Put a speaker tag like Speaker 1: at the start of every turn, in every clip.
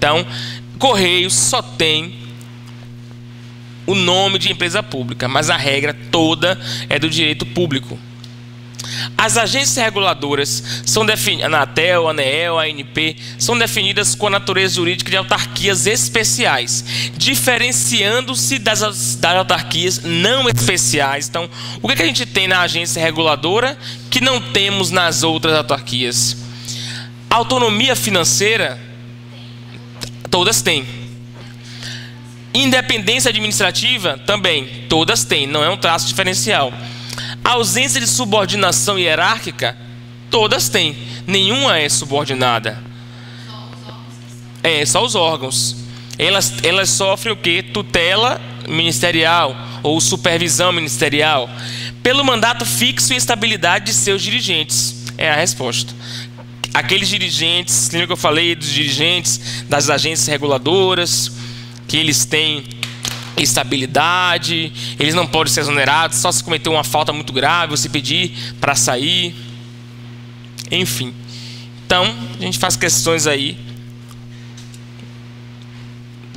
Speaker 1: Então, Correios só tem o nome de empresa pública, mas a regra toda é do direito público. As agências reguladoras são definidas, a Anatel, a ANEEL, a ANP, são definidas com a natureza jurídica de autarquias especiais, diferenciando-se das autarquias não especiais. Então, o que a gente tem na agência reguladora que não temos nas outras autarquias? Autonomia financeira, todas têm. Independência administrativa, também, todas têm, não é um traço diferencial. Ausência de subordinação hierárquica, todas têm, nenhuma é subordinada. Só os órgãos. Elas sofrem o quê? Tutela ministerial ou supervisão ministerial, pelo mandato fixo e estabilidade de seus dirigentes. É a resposta. Aqueles dirigentes, lembra que eu falei dos dirigentes das agências reguladoras, que eles têm estabilidade, eles não podem ser exonerados, só se cometer uma falta muito grave, você pedir para sair, enfim. Então, a gente faz questões aí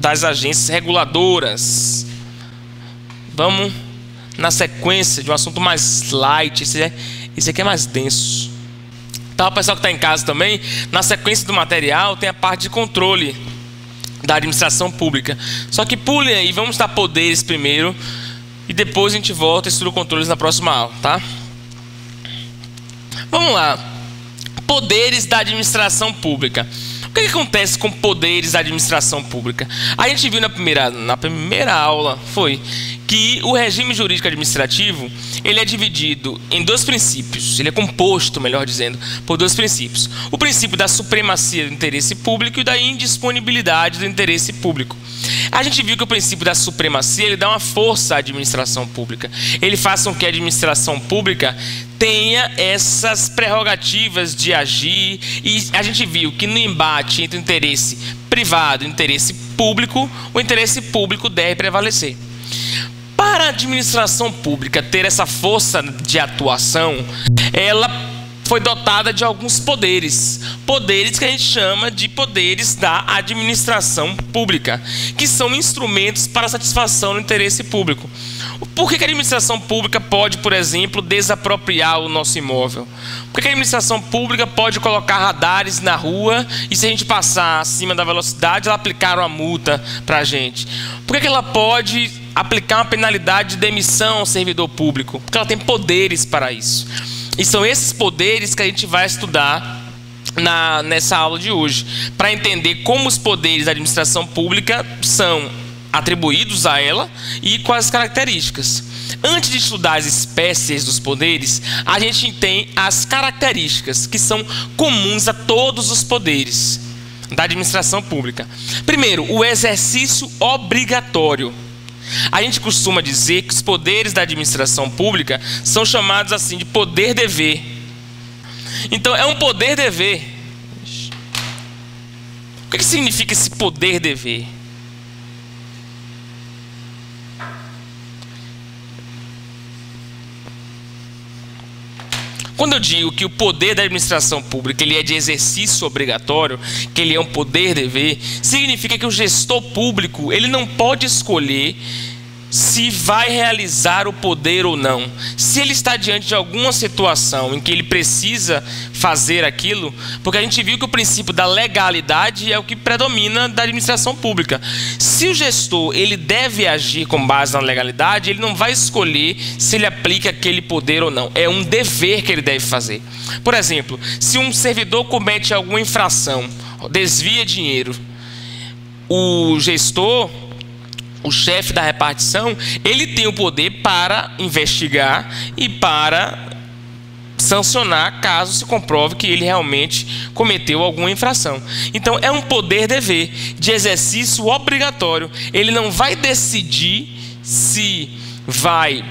Speaker 1: das agências reguladoras. Vamos na sequência de um assunto mais light, esse aqui é mais denso. Então, o pessoal que está em casa também, na sequência do material tem a parte de controle da administração pública. Só que pulem aí, vamos dar poderes primeiro e depois a gente volta e estuda controles na próxima aula, tá? Vamos lá. Poderes da administração pública. O que acontece com poderes da administração pública? A gente viu na primeira aula, foi que o regime jurídico administrativo, ele é dividido em dois princípios. Ele é composto, melhor dizendo, por dois princípios. O princípio da supremacia do interesse público e da indisponibilidade do interesse público. A gente viu que o princípio da supremacia, ele dá uma força à administração pública. Ele faz com que a administração pública tenha essas prerrogativas de agir, e a gente viu que no embate entre o interesse privado e o interesse público, o interesse público deve prevalecer. Para a administração pública ter essa força de atuação, ela foi dotada de alguns poderes. Poderes que a gente chama de poderes da administração pública, que são instrumentos para a satisfação do interesse público. Por que a administração pública pode, por exemplo, desapropriar o nosso imóvel? Por que a administração pública pode colocar radares na rua e, se a gente passar acima da velocidade, ela aplicar uma multa para a gente? Por que ela pode aplicar uma penalidade de demissão ao servidor público? Porque ela tem poderes para isso. E são esses poderes que a gente vai estudar nessa aula de hoje, para entender como os poderes da administração pública são atribuídos a ela e quais as características. Antes de estudar as espécies dos poderes, a gente tem as características que são comuns a todos os poderes da administração pública. Primeiro, o exercício obrigatório. A gente costuma dizer que os poderes da administração pública são chamados assim de poder-dever. Então, é um poder-dever. O que significa esse poder-dever? Quando eu digo que o poder da administração pública ele é de exercício obrigatório, que ele é um poder-dever, significa que o gestor público ele não pode escolher se vai realizar o poder ou não. Se ele está diante de alguma situação em que ele precisa fazer aquilo, porque a gente viu que o princípio da legalidade é o que predomina da administração pública. Se o gestor ele deve agir com base na legalidade, ele não vai escolher se ele aplica aquele poder ou não. É um dever que ele deve fazer. Por exemplo, se um servidor comete alguma infração, desvia dinheiro, o gestor, o chefe da repartição, ele tem o poder para investigar e para sancionar caso se comprove que ele realmente cometeu alguma infração. Então é um poder-dever de exercício obrigatório. Ele não vai decidir se vai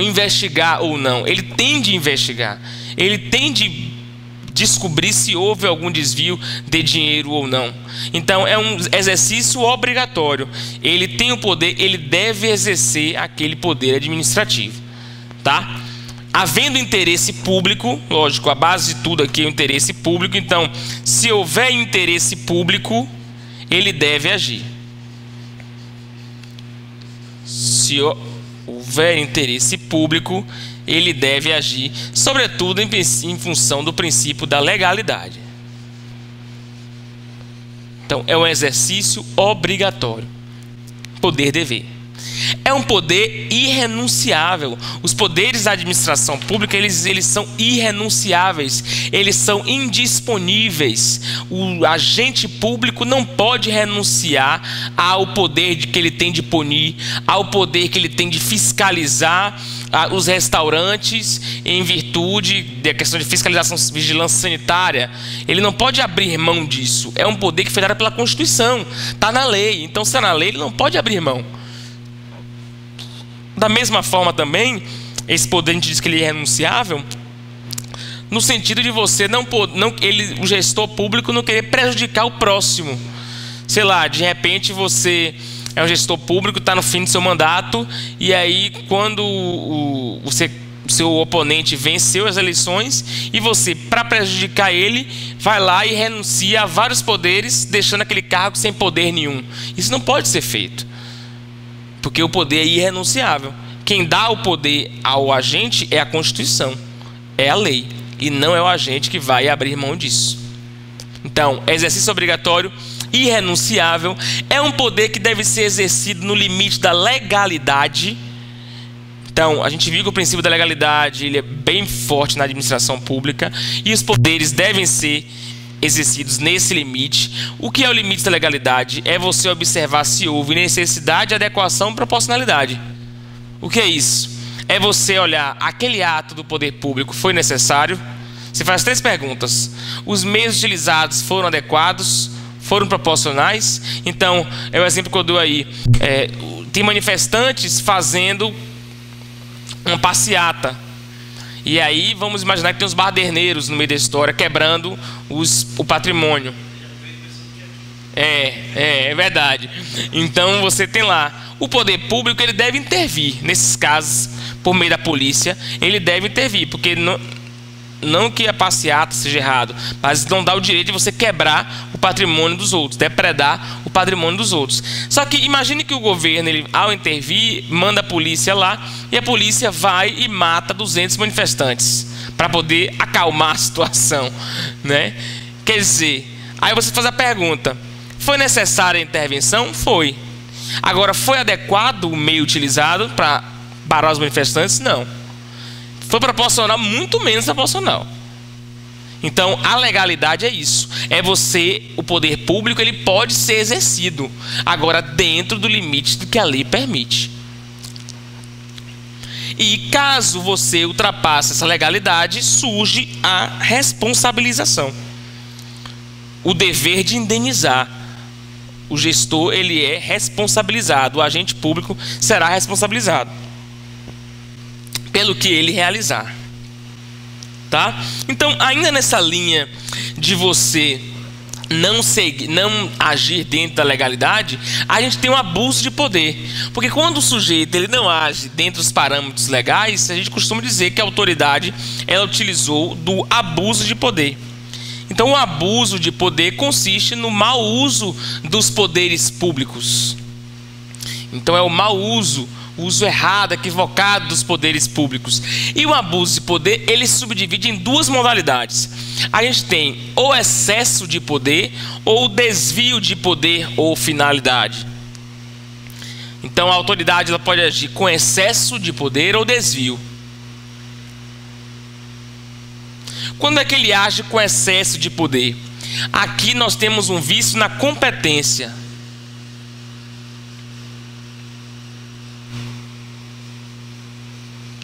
Speaker 1: investigar ou não. Ele tem de investigar. Ele tem de descobrir se houve algum desvio de dinheiro ou não. Então é um exercício obrigatório. Ele tem o poder, ele deve exercer aquele poder administrativo, tá? havendo interesse público, lógico, a base de tudo aqui é o interesse público, então, se houver interesse público, ele deve agir. Se houver interesse público, ele deve agir, sobretudo em função do princípio da legalidade. Então, é um exercício obrigatório. Poder-dever. É um poder irrenunciável. Os poderes da administração pública, eles são irrenunciáveis. Eles são indisponíveis. O agente público não pode renunciar ao poder que ele tem de punir, ao poder que ele tem de fiscalizar os restaurantes em virtude da questão de fiscalização, vigilância sanitária. Ele não pode abrir mão disso. É um poder que foi dado pela Constituição. Está na lei. Então, se está na lei, ele não pode abrir mão. Da mesma forma também, esse poder a gente diz que ele é irrenunciável, no sentido de você o gestor público não querer prejudicar o próximo. Sei lá, de repente você é um gestor público, está no fim do seu mandato, e aí quando o seu oponente venceu as eleições, e você, para prejudicar ele, vai lá e renuncia a vários poderes, deixando aquele cargo sem poder nenhum. Isso não pode ser feito, porque o poder é irrenunciável. Quem dá o poder ao agente é a Constituição, é a lei, e não é o agente que vai abrir mão disso. Então, exercício obrigatório, irrenunciável, é um poder que deve ser exercido no limite da legalidade. Então, a gente viu que o princípio da legalidade ele é bem forte na administração pública, e os poderes devem ser exercidos nesse limite. O que é o limite da legalidade? É você observar se houve necessidade, adequação e proporcionalidade. O que é isso? É você olhar, aquele ato do poder público foi necessário? Você faz 3 perguntas. Os meios utilizados foram adequados? Foram proporcionais? Então, é o exemplo que eu dou aí. Tem manifestantes fazendo uma passeata. E aí vamos imaginar que tem uns baderneiros no meio da história quebrando o patrimônio. É verdade. Então você tem lá o poder público, ele deve intervir nesses casos por meio da polícia. Ele deve intervir, porque não que a passeata seja errado, mas não dá o direito de você quebrar o patrimônio dos outros, depredar o patrimônio dos outros. Só que imagine que o governo, ele, ao intervir, manda a polícia lá, e a polícia vai e mata 200 manifestantes para poder acalmar a situação, né? Quer dizer, aí você faz a pergunta: foi necessária a intervenção? Foi. Agora, foi adequado o meio utilizado para parar os manifestantes? Não. Foi proporcional? Muito menos proporcional. Então, a legalidade é isso. É o poder público, ele pode ser exercido, agora dentro do limite do que a lei permite. E caso você ultrapasse essa legalidade, surge a responsabilização. O dever de indenizar. O gestor, ele é responsabilizado. O agente público será responsabilizado pelo que ele realizar. Tá? Então, ainda nessa linha de você não agir dentro da legalidade, a gente tem um abuso de poder. Porque quando o sujeito ele não age dentro dos parâmetros legais, a gente costuma dizer que a autoridade ela utilizou do abuso de poder. Então, o abuso de poder consiste no mau uso dos poderes públicos. Então, é o mau uso, o uso errado, equivocado dos poderes públicos. E o abuso de poder, ele se subdivide em 2 modalidades. A gente tem o excesso de poder ou o desvio de poder ou finalidade. Então, a autoridade ela pode agir com excesso de poder ou desvio. Quando é que ele age com excesso de poder? Aqui nós temos um vício na competência.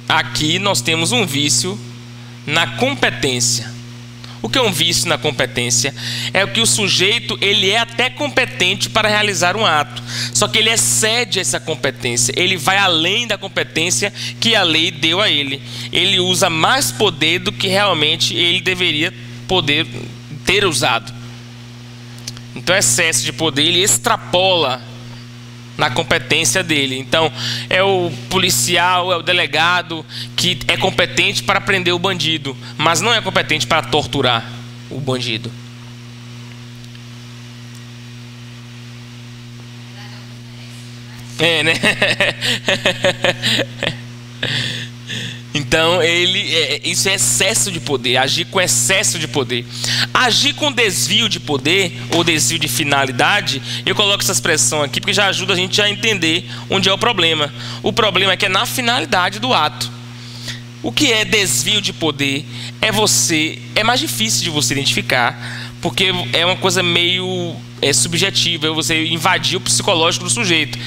Speaker 1: Aqui nós temos um vício na competência. O que é um vício na competência? É o que o sujeito ele é até competente para realizar um ato, só que ele excede essa competência, ele vai além da competência que a lei deu a ele. Ele usa mais poder do que realmente ele deveria poder ter usado. Então, excesso de poder, ele extrapola na competência dele. Então, é o policial, é o delegado que é competente para prender o bandido, mas não é competente para torturar o bandido. É, né? Então, isso é excesso de poder, agir com excesso de poder. Agir com desvio de poder, ou desvio de finalidade, eu coloco essa expressão aqui porque já ajuda a gente a entender onde é o problema. O problema é que é na finalidade do ato. O que é desvio de poder? É mais difícil de você identificar, porque é uma coisa meio subjetiva, é você invadir o psicológico do sujeito.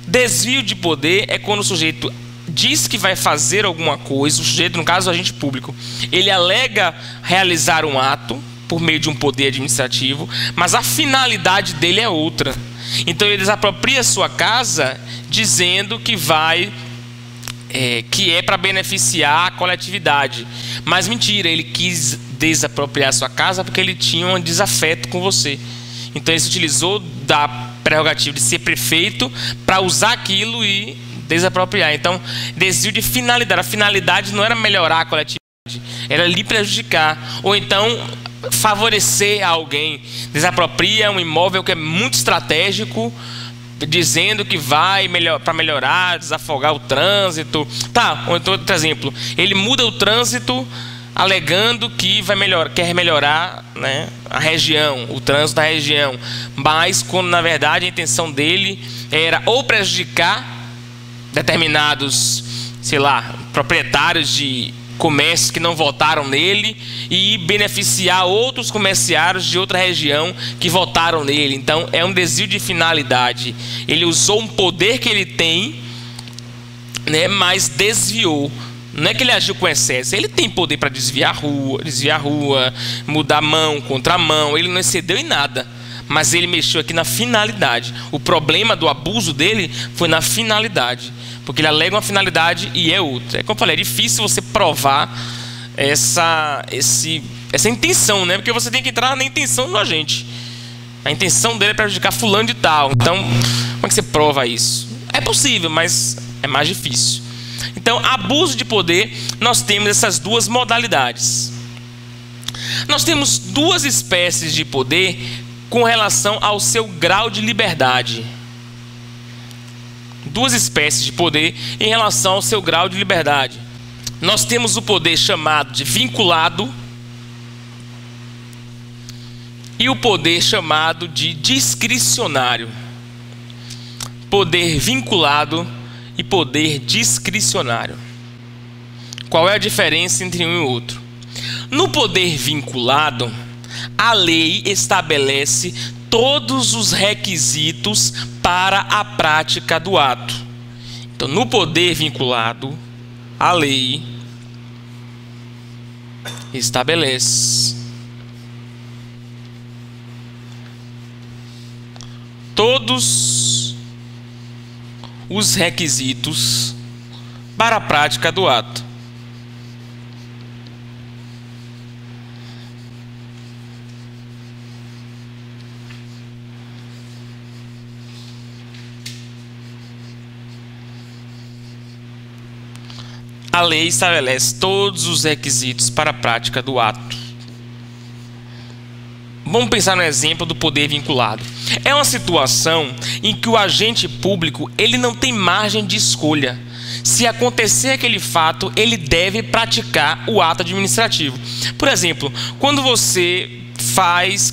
Speaker 1: Desvio de poder é quando o sujeito diz que vai fazer alguma coisa, o sujeito, no caso, o agente público, ele alega realizar um ato por meio de um poder administrativo, mas a finalidade dele é outra. Então ele desapropria a sua casa dizendo que que é para beneficiar a coletividade. Mas mentira, ele quis desapropriar a sua casa porque ele tinha um desafeto com você. Então ele se utilizou da prerrogativa de ser prefeito para usar aquilo e desapropriar. Então, desvio de finalidade. A finalidade não era melhorar a coletividade, era lhe prejudicar. Ou então, favorecer alguém. Desapropria um imóvel que é muito estratégico, dizendo que vai para melhorar, desafogar o trânsito. Tá, ou então, outro exemplo. Ele muda o trânsito alegando que quer melhorar, né, a região, o trânsito da região. Mas, quando na verdade a intenção dele era ou prejudicar determinados, sei lá, proprietários de comércios que não votaram nele e beneficiar outros comerciários de outra região que votaram nele. Então é um desvio de finalidade. Ele usou um poder que ele tem, né, mas desviou. Não é que ele agiu com excesso. Ele tem poder para desviar a rua, mudar mão, contramão. Ele não excedeu em nada, mas ele mexeu aqui na finalidade. O problema do abuso dele foi na finalidade, porque ele alega uma finalidade e é outra. Como eu falei, é difícil você provar essa intenção, né? Porque você tem que entrar na intenção do agente. A intenção dele é prejudicar fulano de tal. Então, como é que você prova isso? É possível, mas é mais difícil. Então, abuso de poder, nós temos essas duas modalidades. Nós temos duas espécies de poder com relação ao seu grau de liberdade. Duas espécies de poder em relação ao seu grau de liberdade. Nós temos o poder chamado de vinculado e o poder chamado de discricionário. Poder vinculado e poder discricionário. Qual é a diferença entre um e outro? No poder vinculado, a lei estabelece todos os requisitos para a prática do ato. Então, no poder vinculado, a lei estabelece todos os requisitos para a prática do ato. A lei estabelece todos os requisitos para a prática do ato. Vamos pensar no exemplo do poder vinculado. É uma situação em que o agente público ele não tem margem de escolha. Se acontecer aquele fato, ele deve praticar o ato administrativo. Por exemplo, quando você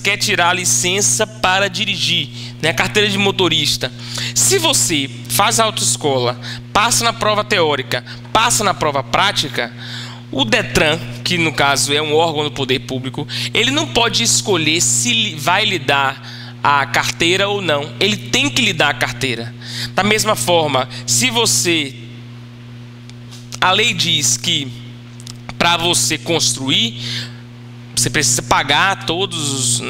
Speaker 1: quer tirar a licença para dirigir, né, carteira de motorista. Se você faz a autoescola, passa na prova teórica, passa na prova prática, o Detran, que no caso é um órgão do poder público, ele não pode escolher se vai lhe dar a carteira ou não. Ele tem que lhe dar a carteira. Da mesma forma, se a lei diz que para você construir, você precisa pagar todos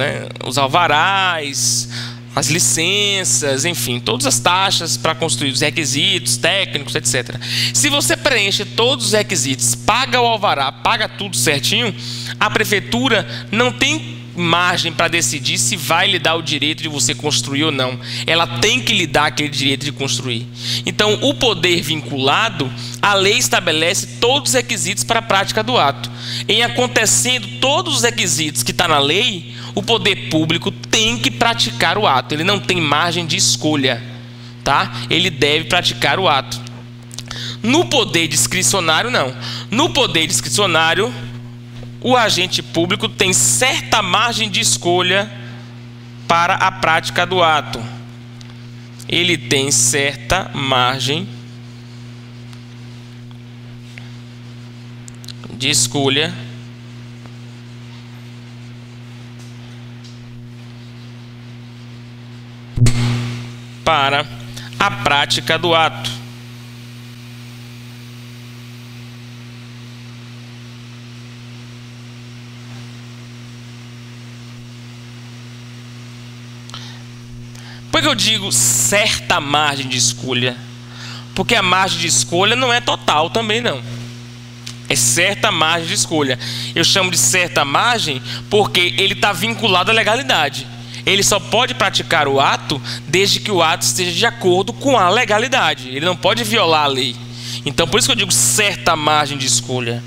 Speaker 1: os alvarás, as licenças, enfim, todas as taxas para construir, os requisitos técnicos, etc. Se você preenche todos os requisitos, paga o alvará, paga tudo certinho, a prefeitura não tem margem para decidir se vai lhe dar o direito de você construir ou não. Ela tem que lhe dar aquele direito de construir. Então, o poder vinculado, a lei estabelece todos os requisitos para a prática do ato. Em acontecendo todos os requisitos que está na lei, o poder público tem que praticar o ato. Ele não tem margem de escolha, tá? Ele deve praticar o ato. No poder discricionário, não. No poder discricionário, o agente público tem certa margem de escolha para a prática do ato. Ele tem certa margem de escolha para a prática do ato. Por que eu digo certa margem de escolha? Porque a margem de escolha não é total também, não. É certa margem de escolha. Eu chamo de certa margem porque ele está vinculado à legalidade. Ele só pode praticar o ato desde que o ato esteja de acordo com a legalidade. Ele não pode violar a lei. Então, por isso que eu digo certa margem de escolha.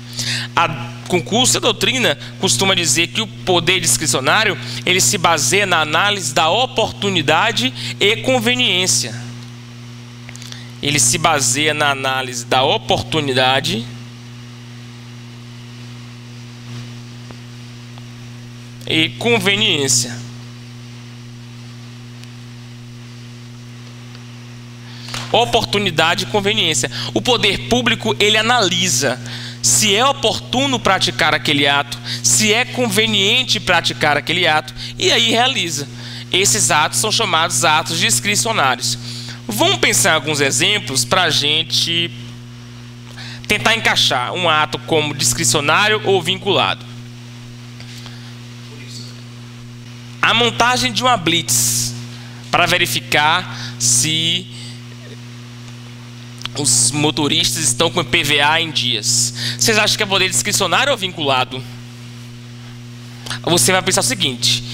Speaker 1: A concurso e a doutrina costuma dizer que o poder discricionário ele se baseia na análise da oportunidade e conveniência. Ele se baseia na análise da oportunidade e conveniência. Oportunidade e conveniência. O poder público ele analisa se é oportuno praticar aquele ato, se é conveniente praticar aquele ato, e aí realiza. Esses atos são chamados atos discricionários. Vamos pensar em alguns exemplos para a gente tentar encaixar um ato como discricionário ou vinculado. A montagem de uma blitz para verificar se os motoristas estão com IPVA em dias. Vocês acham que é poder discricionário ou vinculado? Você vai pensar o seguinte: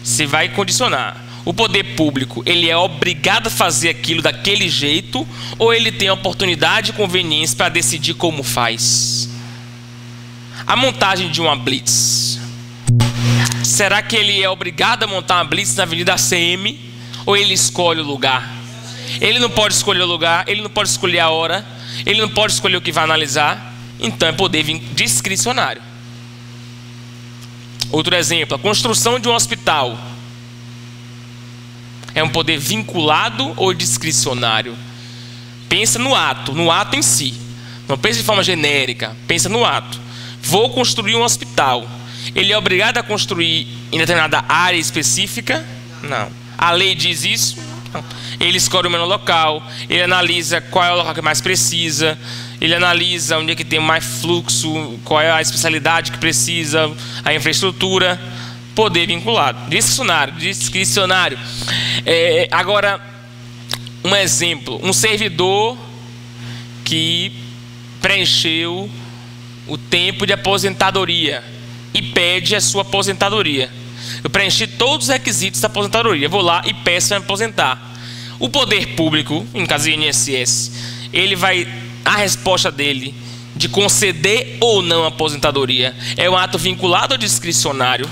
Speaker 1: você vai condicionar. O poder público, ele é obrigado a fazer aquilo daquele jeito ou ele tem oportunidade e conveniência para decidir como faz? A montagem de uma blitz. Será que ele é obrigado a montar uma blitz na Avenida ACM ou ele escolhe o lugar? Ele não pode escolher o lugar, ele não pode escolher a hora, ele não pode escolher o que vai analisar. Então é poder discricionário. Outro exemplo, a construção de um hospital. É um poder vinculado ou discricionário? Pensa no ato em si. Não pensa de forma genérica, pensa no ato. Vou construir um hospital. Ele é obrigado a construir em determinada área específica? Não. A lei diz isso? Não. Ele escolhe o menor local, ele analisa qual é o local que mais precisa, ele analisa onde é que tem mais fluxo, qual é a especialidade que precisa, a infraestrutura. Poder vinculado. Discricionário. Agora, um exemplo. Um servidor que preencheu o tempo de aposentadoria e pede a sua aposentadoria. Eu preenchi todos os requisitos da aposentadoria. Vou lá e peço para me aposentar. O poder público, em caso do INSS, ele vai... A resposta dele de conceder ou não a aposentadoria é um ato vinculado ou discricionário?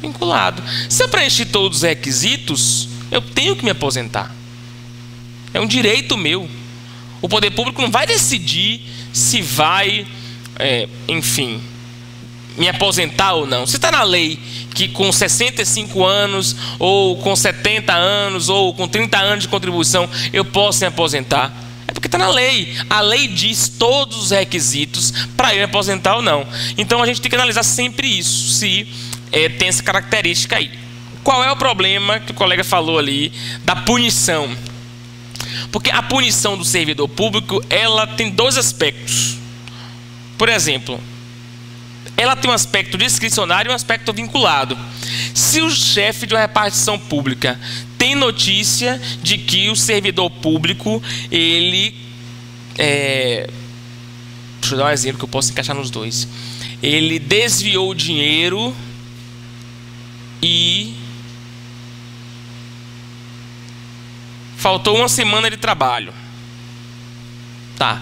Speaker 1: Vinculado. Se eu preencher todos os requisitos, eu tenho que me aposentar. É um direito meu. O poder público não vai decidir se vai, enfim, me aposentar ou não. Se está na lei que com 65 anos, ou com 70 anos, ou com 30 anos de contribuição, eu posso me aposentar, é porque está na lei. A lei diz todos os requisitos para eu me aposentar ou não. Então a gente tem que analisar sempre isso, se tem essa característica aí. Qual é o problema que o colega falou ali da punição? Porque a punição do servidor público, ela tem dois aspectos. Por exemplo, ela tem um aspecto discricionário e um aspecto vinculado. Se o chefe de uma repartição pública tem notícia de que o servidor público, ele... deixa eu dar um exemplo que eu posso encaixar nos dois. Ele desviou o dinheiro e faltou uma semana de trabalho. Tá,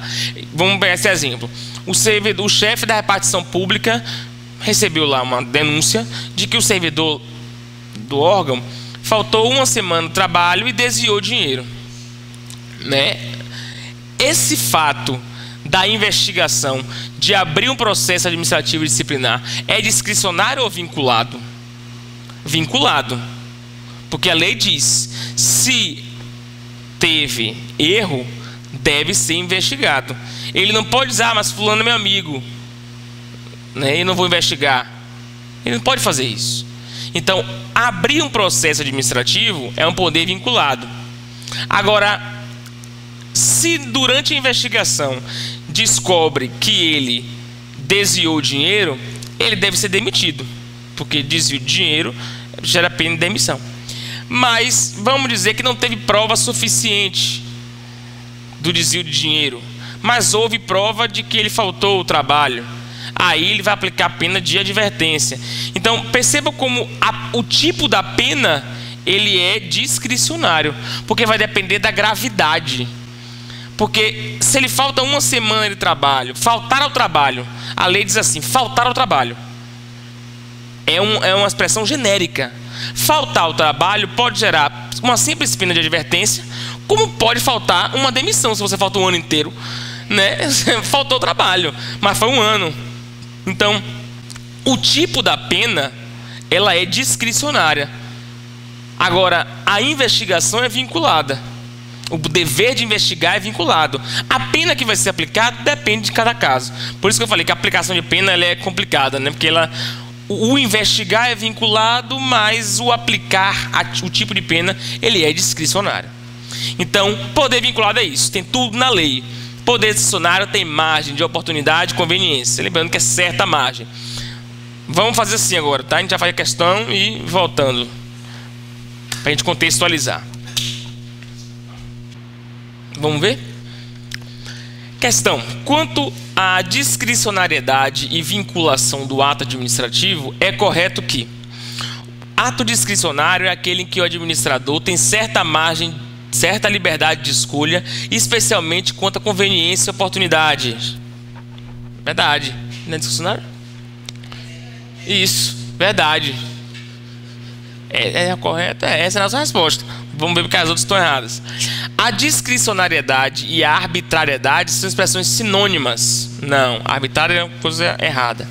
Speaker 1: vamos pegar esse exemplo. O chefe da repartição pública recebeu lá uma denúncia de que o servidor do órgão faltou uma semana de trabalho e desviou dinheiro, né? Esse fato da investigação de abrir um processo administrativo disciplinar é discricionário ou vinculado? Vinculado, porque a lei diz: se teve erro, deve ser investigado. Ele não pode dizer: ah, mas fulano é meu amigo, né, eu não vou investigar. Ele não pode fazer isso. Então, abrir um processo administrativo é um poder vinculado. Agora, se durante a investigação descobre que ele desviou o dinheiro, ele deve ser demitido, porque desvio de dinheiro gera pena de demissão. Mas vamos dizer que não teve prova suficiente do desvio de dinheiro, mas houve prova de que ele faltou o trabalho. Aí ele vai aplicar a pena de advertência. Então perceba como o tipo da pena ele é discricionário, porque vai depender da gravidade. Porque se ele falta uma semana de trabalho, faltar ao trabalho, a lei diz assim: faltar ao trabalho é uma expressão genérica. Faltar ao trabalho pode gerar uma simples pena de advertência, como pode faltar uma demissão se você falta um ano inteiro, né? Faltou o trabalho, mas foi um ano. Então, o tipo da pena ela é discricionária. Agora, a investigação é vinculada. O dever de investigar é vinculado. A pena que vai ser aplicada depende de cada caso. Por isso que eu falei que a aplicação de pena ela é complicada, né? Porque o investigar é vinculado, mas o aplicar o tipo de pena ele é discricionário. Então, poder vinculado é isso. Tem tudo na lei. Poder discricionário tem margem de oportunidade e conveniência. Lembrando que é certa a margem. Vamos fazer assim agora, tá? A gente já faz a questão e voltando, para a gente contextualizar. Vamos ver? Questão: quanto à discricionariedade e vinculação do ato administrativo, é correto que ato discricionário é aquele em que o administrador tem certa margem, certa liberdade de escolha, especialmente quanto à conveniência e oportunidade. Verdade. Não é discricionário? Isso, verdade. É correto? Essa é a nossa resposta. Vamos ver porque as outras estão erradas. A discricionariedade e a arbitrariedade são expressões sinônimas. Não, arbitrária é uma coisa errada.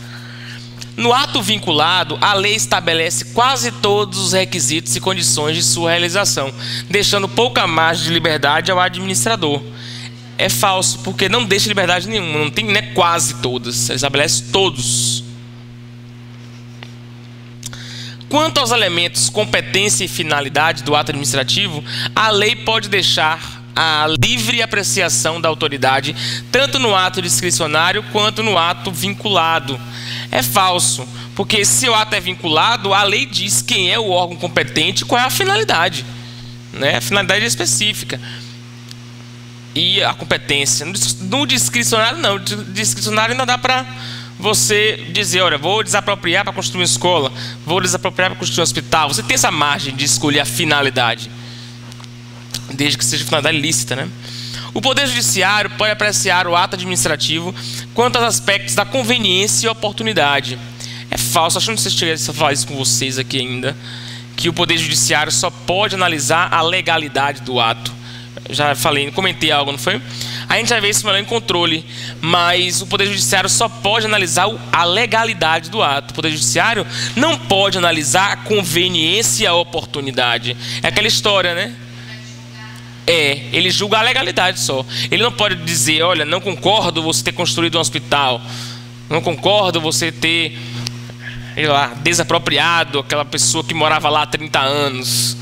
Speaker 1: No ato vinculado, a lei estabelece quase todos os requisitos e condições de sua realização, deixando pouca margem de liberdade ao administrador. É falso, porque não deixa liberdade nenhuma, não tem, né, quase todas, ele estabelece todos. Quanto aos elementos competência e finalidade do ato administrativo, a lei pode deixar a livre apreciação da autoridade, tanto no ato discricionário quanto no ato vinculado. É falso, porque se o ato é vinculado, a lei diz quem é o órgão competente e qual é a finalidade, né? A finalidade é específica. E a competência. No discricionário, não. No discricionário ainda dá para você dizer: olha, vou desapropriar para construir uma escola, vou desapropriar para construir um hospital. Você tem essa margem de escolher a finalidade, desde que seja finalidade lícita, né? O Poder Judiciário pode apreciar o ato administrativo quanto aos aspectos da conveniência e oportunidade. É falso, acho que não sei se cheguei a falar isso com vocês aqui ainda, que o Poder Judiciário só pode analisar a legalidade do ato. Já falei, comentei algo, não foi? A gente vai ver isso melhor em controle, mas o Poder Judiciário só pode analisar a legalidade do ato. O Poder Judiciário não pode analisar a conveniência e a oportunidade. É aquela história, né? Ele julga a legalidade só. Ele não pode dizer: olha, não concordo você ter construído um hospital, não concordo você ter, sei lá, desapropriado aquela pessoa que morava lá há 30 anos,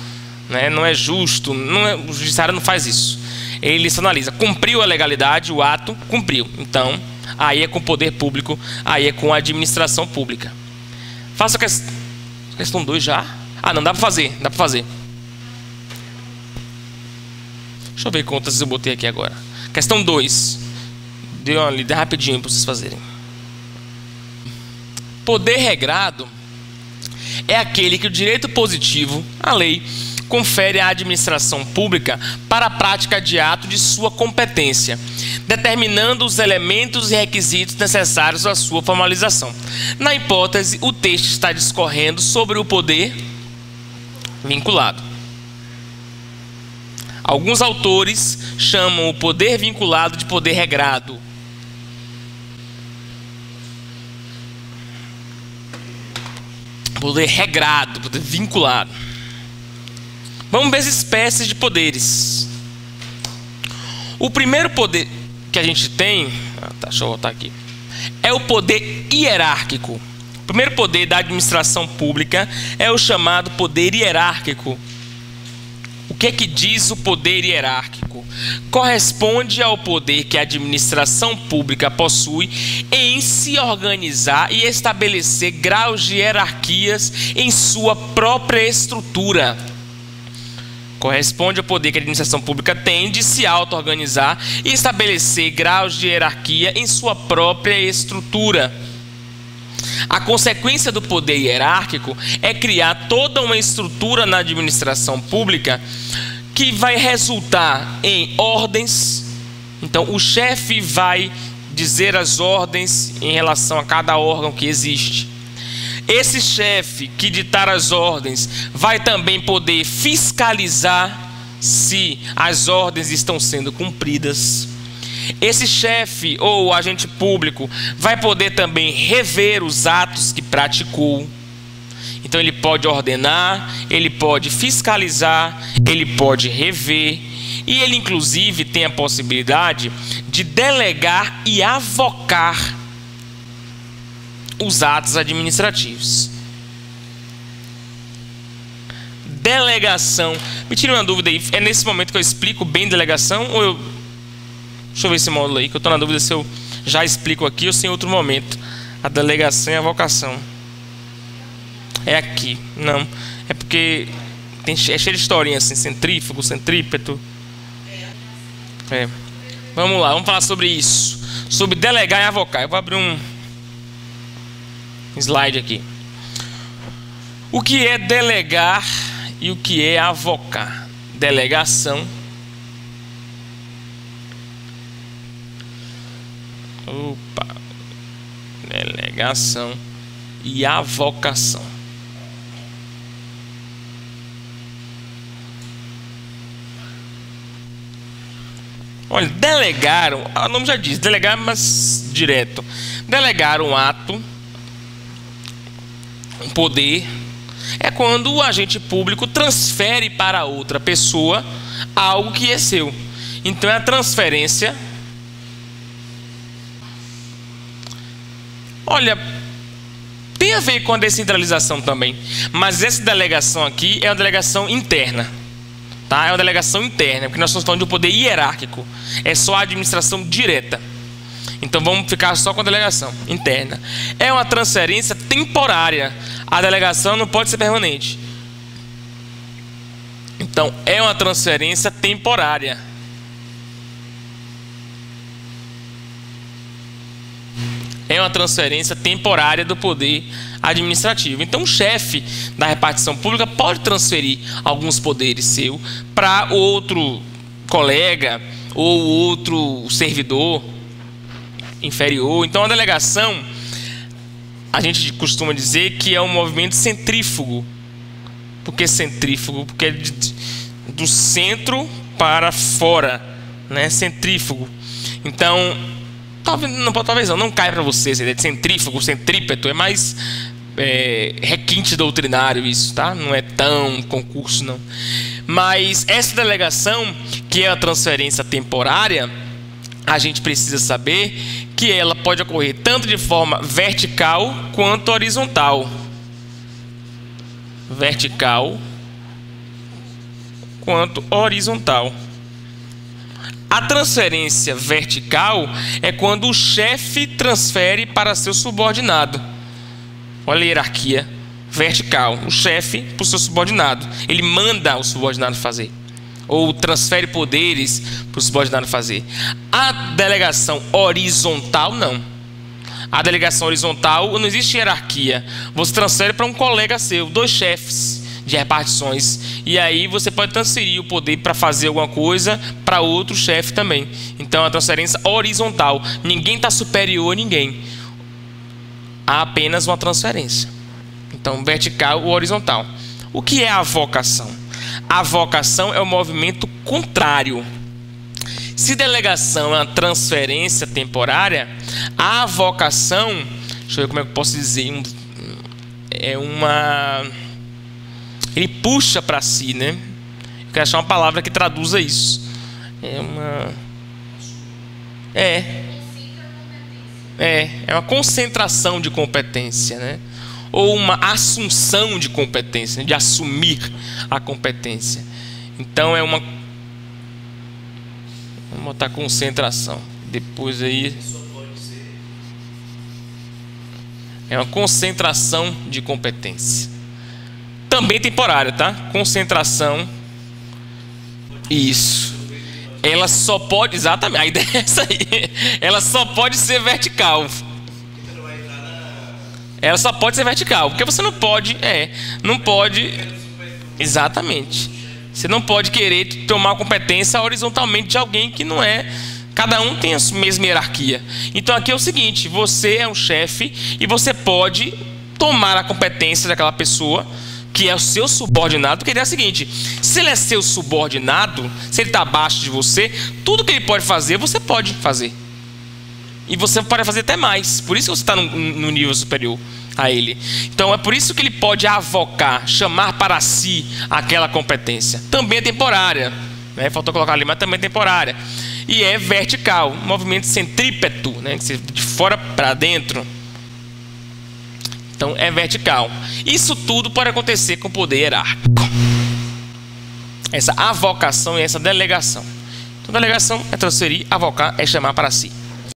Speaker 1: né? Não é justo, o judiciário não faz isso. Ele se analisa: cumpriu a legalidade, o ato cumpriu, então aí é com o poder público, aí é com a administração pública. Faça a questão 2 já. Não, dá para fazer, dá para fazer. Deixa eu ver quantas eu botei aqui agora. Questão 2. Deu uma lida rapidinho para vocês fazerem. Poder regrado é aquele que o direito positivo, a lei, confere à administração pública para a prática de ato de sua competência, determinando os elementos e requisitos necessários à sua formalização. Na hipótese, o texto está discorrendo sobre o poder vinculado. Alguns autores chamam o poder vinculado de poder regrado. Poder regrado, poder vinculado. Vamos ver as espécies de poderes. O primeiro poder que a gente tem, deixa eu voltar aqui, é o poder hierárquico. O primeiro poder da administração pública é o chamado poder hierárquico. O que é que diz o poder hierárquico? Corresponde ao poder que a administração pública possui em se organizar e estabelecer graus de hierarquias em sua própria estrutura. Corresponde ao poder que a administração pública tem de se auto-organizar e estabelecer graus de hierarquia em sua própria estrutura. A consequência do poder hierárquico é criar toda uma estrutura na administração pública que vai resultar em ordens. Então, o chefe vai dizer as ordens em relação a cada órgão que existe. Esse chefe que ditar as ordens vai também poder fiscalizar se as ordens estão sendo cumpridas. Esse chefe ou agente público vai poder também rever os atos que praticou. Então ele pode ordenar, ele pode fiscalizar, ele pode rever. E ele inclusive tem a possibilidade de delegar e avocar os atos administrativos. Delegação. Me tira uma dúvida aí. É nesse momento que eu explico bem delegação? Ou eu... Deixa eu ver esse módulo aí, que eu estou na dúvida se eu já explico aqui ou se em outro momento. A delegação e a avocação. É aqui. Não. É porque é cheio de historinha assim. Centrífugo, centrípeto. Vamos lá, vamos falar sobre isso. Sobre delegar e avocar. Eu vou abrir um slide aqui. O que é delegar e o que é avocar? Delegação. Delegação e avocação. Olha, delegar, o nome já diz, delegar, mas direto. Delegar um ato, um poder, é quando o agente público transfere para outra pessoa algo que é seu. Então é a transferência. Olha, tem a ver com a descentralização também, mas essa delegação aqui é uma delegação interna, tá? É uma delegação interna, porque nós estamos falando de um poder hierárquico, é só a administração direta. Então vamos ficar só com a delegação interna. É uma transferência temporária, a delegação não pode ser permanente. Então é uma transferência temporária. É uma transferência temporária do poder administrativo. Então, o chefe da repartição pública pode transferir alguns poderes seus para outro colega ou outro servidor inferior. Então, a delegação, a gente costuma dizer que é um movimento centrífugo. Por que centrífugo? Porque é do centro para fora, né? Centrífugo. Então, talvez não caia para você essa ideia de centrífugo, centrípeto, é mais requinte doutrinário isso, tá? Não é tão concurso não. Mas essa delegação, que é a transferência temporária, a gente precisa saber que ela pode ocorrer tanto de forma vertical quanto horizontal. Vertical quanto horizontal. A transferência vertical é quando o chefe transfere para seu subordinado. Olha a hierarquia vertical. O chefe para o seu subordinado. Ele manda o subordinado fazer. Ou transfere poderes para o subordinado fazer. A delegação horizontal, não. A delegação horizontal, não existe hierarquia. Você transfere para um colega seu, 2 chefes de repartições. E aí você pode transferir o poder para fazer alguma coisa para outro chefe também. Então é uma transferência horizontal. Ninguém está superior a ninguém. Há apenas uma transferência. Então, vertical ou horizontal. O que é a avocação? A avocação é o movimento contrário. Se delegação é uma transferência temporária, a avocação, deixa eu ver como é que eu posso dizer, ele puxa para si, né? Eu quero achar uma palavra que traduza isso. É uma concentração de competência, né? Ou uma assunção de competência, de assumir a competência. Então é uma... Vamos botar concentração. Depois aí... É uma concentração de competência. Também temporária, tá? Concentração. Isso. Ela só pode... Exatamente. A ideia é essa aí. Ela só pode ser vertical. Ela só pode ser vertical. Porque você não pode... Não pode... Exatamente. Você não pode querer tomar competência horizontalmente de alguém que não é... Cada um tem a mesma hierarquia. Então aqui é o seguinte. Você é um chefe e você pode tomar a competência daquela pessoa que é o seu subordinado. Porque é o seguinte. Se ele é seu subordinado, se ele está abaixo de você, tudo que ele pode fazer, você pode fazer. E você pode fazer até mais. Por isso que você está no nível superior a ele. Então é por isso que ele pode avocar, chamar para si aquela competência. Também é temporária, né? Faltou colocar ali, mas também é temporária. E é vertical, um movimento centrípeto, né? De fora para dentro. Então é vertical. Isso tudo pode acontecer com o poder hierárquico. Essa avocação e essa delegação. Então delegação é transferir, avocar é chamar para si.